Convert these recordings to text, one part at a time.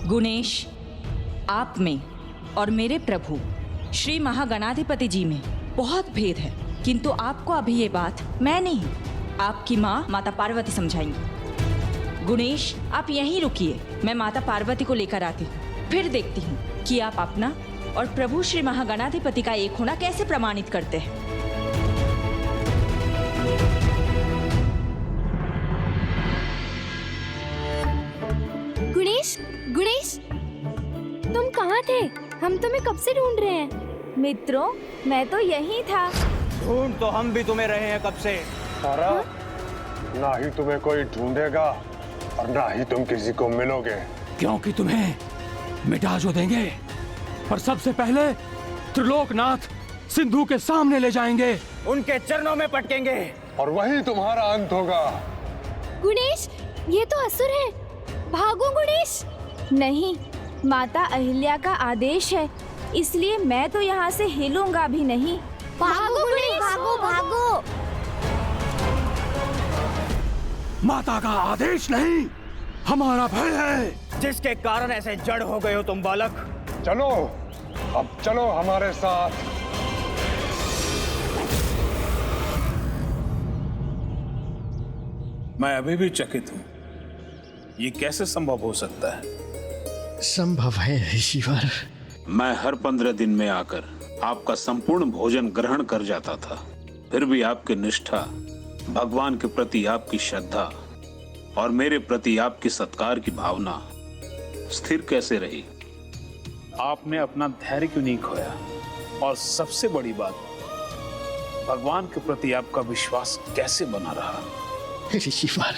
गुणेश, आप में और मेरे प्रभु श्री महागणाधिपति जी में बहुत भेद है, किंतु आपको अभी ये बात मैं नहीं, आपकी माँ माता पार्वती समझाएंगी। गुणेश, आप यहीं रुकिए, मैं माता पार्वती को लेकर आती हूँ, फिर देखती हूँ कि आप अपना और प्रभु श्री महागणाधिपति का एक होना कैसे प्रमाणित करते हैं। गुणेश, गुणेश, तुम कहाँ थे? हम तुम्हें कब से ढूंढ रहे हैं। मित्रों, मैं तो यहीं था। ढूंढ तो हम भी तुम्हें रहे हैं कब से। तारा, ना ही तुम्हें कोई ढूंढेगा और ना ही तुम किसी को मिलोगे, क्योंकि तुम्हें मिटा जो देंगे, पर सबसे पहले त्रिलोकनाथ सिंधु के सामने ले जाएंगे, उनके चरणों में पटकेंगे और वही तुम्हारा अंत होगा। गुणेश, ये तो असुर है, भागो गुणेश। नहीं, माता अहिल्या का आदेश है, इसलिए मैं तो यहाँ से हिलूंगा भी नहीं। भागो गुणेश, भागो भागो। माता का आदेश नहीं, हमारा भय है, जिसके कारण ऐसे जड़ हो गए हो तुम बालक। चलो, अब चलो हमारे साथ। मैं अभी भी चकित हूं, ये कैसे संभव हो सकता है? संभव है ऋषिवर। मैं हर 15 दिन में आकर आपका संपूर्ण भोजन ग्रहण कर जाता था, फिर भी आपकी निष्ठा, भगवान के प्रति आपकी श्रद्धा और मेरे प्रति आपकी सत्कार की भावना स्थिर कैसे रही? आपने अपना धैर्य क्यों नहीं खोया? और सबसे बड़ी बात, भगवान के प्रति आपका विश्वास कैसे बना रहा? ऋषिवर,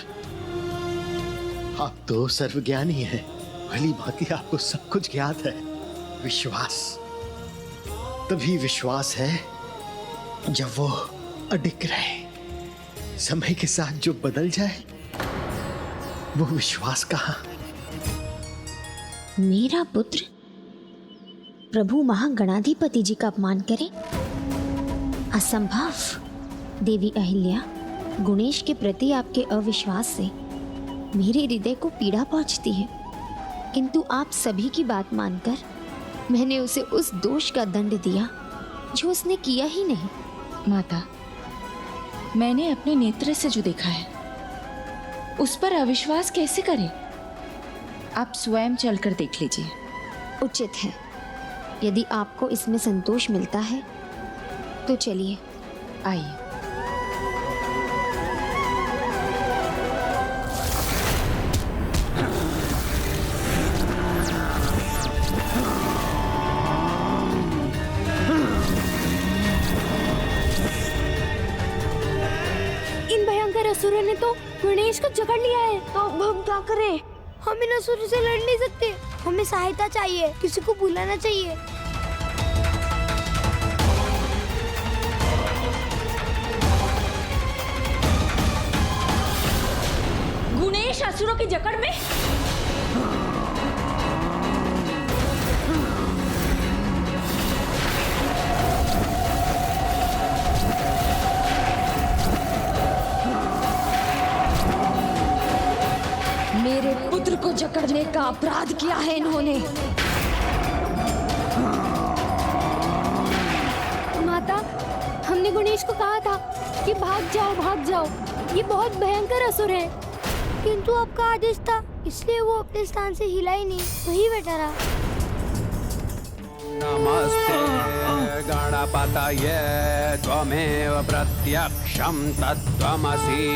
आप तो सर्वज्ञानी हैं, भली भांति आपको सब कुछ ज्ञात है। विश्वास तभी विश्वास है जब वो अडिग रहे। समय के साथ जो बदल जाए वो विश्वास कहाँ। मेरा पुत्र प्रभु महागणाधिपति जी का अपमान करे? असंभव। देवी अहिल्या, गुणेश के प्रति आपके अविश्वास से मेरे हृदय को पीड़ा पहुंचती है, किंतु आप सभी की बात मानकर मैंने उसे उस दोष का दंड दिया जो उसने किया ही नहीं। माता, मैंने अपने नेत्र से जो देखा है उस पर अविश्वास कैसे करें? आप स्वयं चलकर देख लीजिए। उचित है, यदि आपको इसमें संतोष मिलता है तो चलिए। आइए। इन भयंकर असुरों ने तो गणेश को जकड़ लिया है। तो अब हम क्या करें? हम इन असुरों से लड़ नहीं सकते, हमें सहायता चाहिए, किसी को बुलाना चाहिए। गुणेश असुरों की जकड़ में? मेरे पुत्र को जकड़ने का अपराध किया है इन्होंने। माता, हमने गणेश को कहा था कि भाग जाओ भाग जाओ, ये बहुत भयंकर असुर है, किंतु आपका आदेश था, इसलिए वो अपने स्थान से हिला ही नहीं, वही बैठा रहा। नमस्ते गणपतये त्वमेव प्रत्यक्षं तत्त्वमसि,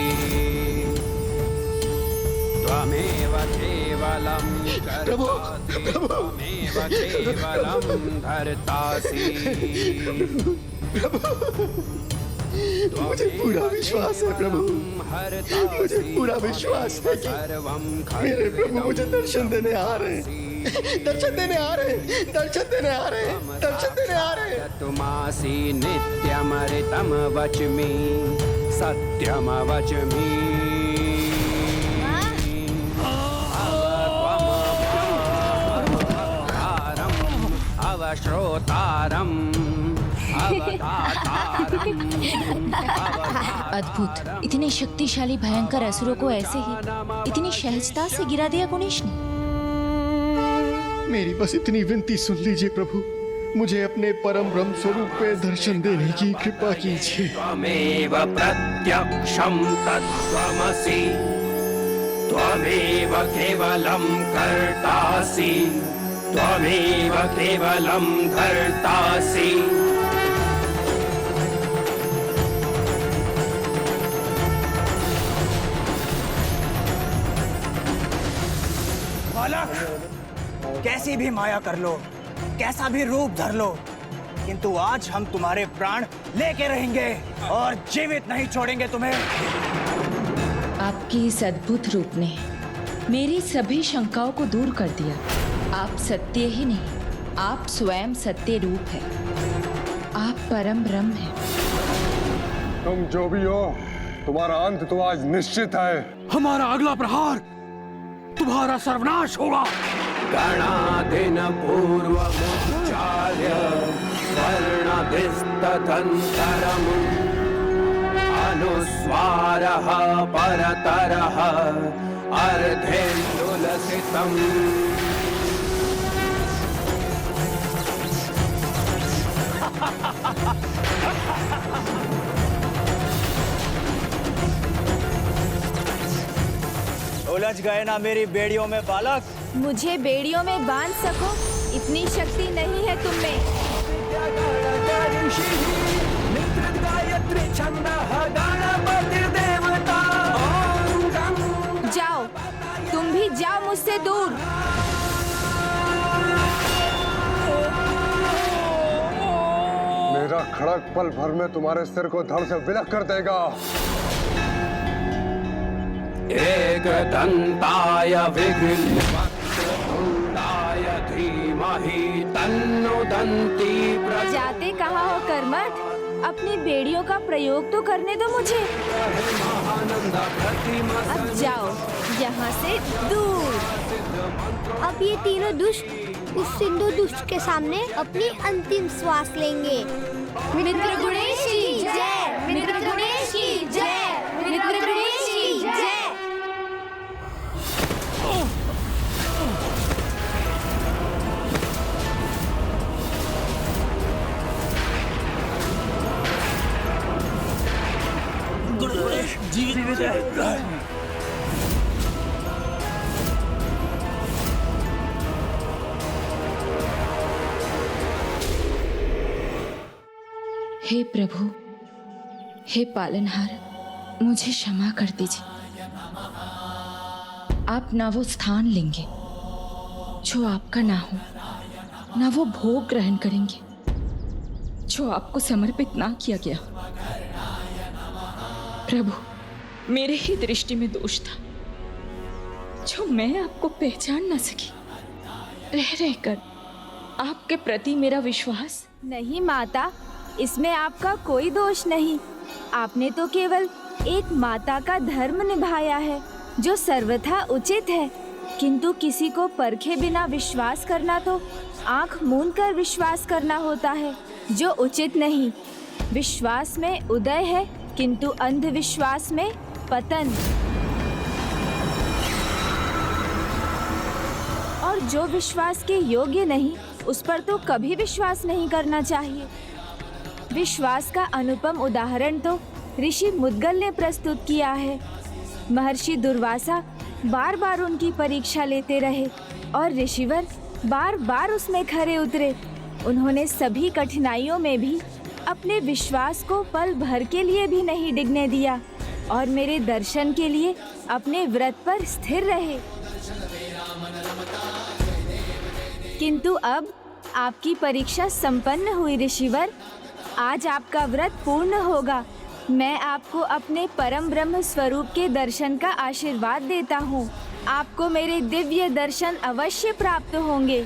त्वमेव केवलं कर्तासि, त्वमेव केवलं धर्तासि। मुझे पूरा विश्वास है प्रभु, मुझे पूरा विश्वास है कि मेरे प्रभु मुझे दर्शन देने आ रहे हैं, दर्शन देने आ रहे हैं, दर्शन देने आ रहे हैं, दर्शन देने आ रहे हैं। तुमासि नित्यमृतं वच्मि, सत्यम वच्मि। अवश्रोतारम् अद्भुत। इतने शक्तिशाली भयंकर असुरों को ऐसे ही इतनी सहजता से गिरा दिया गुणेश ने। मेरी बस इतनी विनती सुन लीजिए प्रभु, मुझे अपने परम ब्रह्म स्वरूप में दर्शन देने की कृपा कीजिए। त्वमेव प्रत्यक्षं तत्त्वमसि, त्वमेव केवलं कर्तासि, त्वमेव केवलं धर्तासि। बालक, कैसी भी माया कर लो, कैसा भी रूप धर लो, किंतु आज हम तुम्हारे प्राण लेके रहेंगे और जीवित नहीं छोड़ेंगे तुम्हें। आपके इस अद्भुत रूप ने मेरी सभी शंकाओं को दूर कर दिया। आप सत्य ही नहीं, आप स्वयं सत्य रूप है। आप परम ब्रह्म हैं। तुम जो भी हो, तुम्हारा अंत तो आज निश्चित है। हमारा अगला प्रहार तुम्हारा सर्वनाश होगा। गणादिन पूर्वमुच्चार्य वर्णदिस्तदन्तरम् अनुस्वारः परतरः अर्धेन्दुलसितम्। उलझ गए ना मेरी बेड़ियों में बालक? मुझे बेड़ियों में बांध सको इतनी शक्ति नहीं है तुम में। जाओ, तुम भी जाओ मुझसे दूर। मेरा खड़ग पल भर में तुम्हारे सिर को धड़ से विलख कर देगा। एकदन्ताय विघ्नवक्त्रतुण्डाय धीमहि तन्नो दन्ती प्रचोदयात्। जाते कहाँ हो कर्मठ? अपनी बेड़ियों का प्रयोग तो करने दो मुझे। अब जाओ यहाँ से दूर। अब ये तीनों दुष्ट उस सिंधु दुष्ट के सामने अपनी अंतिम श्वास लेंगे। मित्र गणेश की जय, मित्र गणेश की जय, मित्र गणेश की जय। जीवित है। हे प्रभु, हे पालनहार, मुझे क्षमा कर दीजिए। आप ना वो स्थान लेंगे जो आपका ना हो, ना वो भोग ग्रहण करेंगे जो आपको समर्पित ना किया गया। प्रभु, मेरे ही दृष्टि में दोष था जो मैं आपको पहचान ना सकी। रह रहकर आपके प्रति मेरा विश्वास। नहीं माता, इसमें आपका कोई दोष नहीं। आपने तो केवल एक माता का धर्म निभाया है जो सर्वथा उचित है, किंतु किसी को परखे बिना विश्वास करना तो आंख मूंद कर विश्वास करना होता है, जो उचित नहीं। विश्वास में उदय है किंतु अंधविश्वास में पतन। और जो विश्वास के योग्य नहीं उस पर तो कभी विश्वास नहीं करना चाहिए। विश्वास का अनुपम उदाहरण तो ऋषि मुद्गल ने प्रस्तुत किया है। महर्षि दुर्वासा बार बार उनकी परीक्षा लेते रहे और ऋषिवर बार बार उसमें खरे उतरे। उन्होंने सभी कठिनाइयों में भी अपने विश्वास को पल भर के लिए भी नहीं डिगने दिया और मेरे दर्शन के लिए अपने व्रत पर स्थिर रहे। किंतु अब आपकी परीक्षा संपन्न हुई ऋषिवर। आज आपका व्रत पूर्ण होगा। मैं आपको अपने परम ब्रह्म स्वरूप के दर्शन का आशीर्वाद देता हूँ। आपको मेरे दिव्य दर्शन अवश्य प्राप्त होंगे।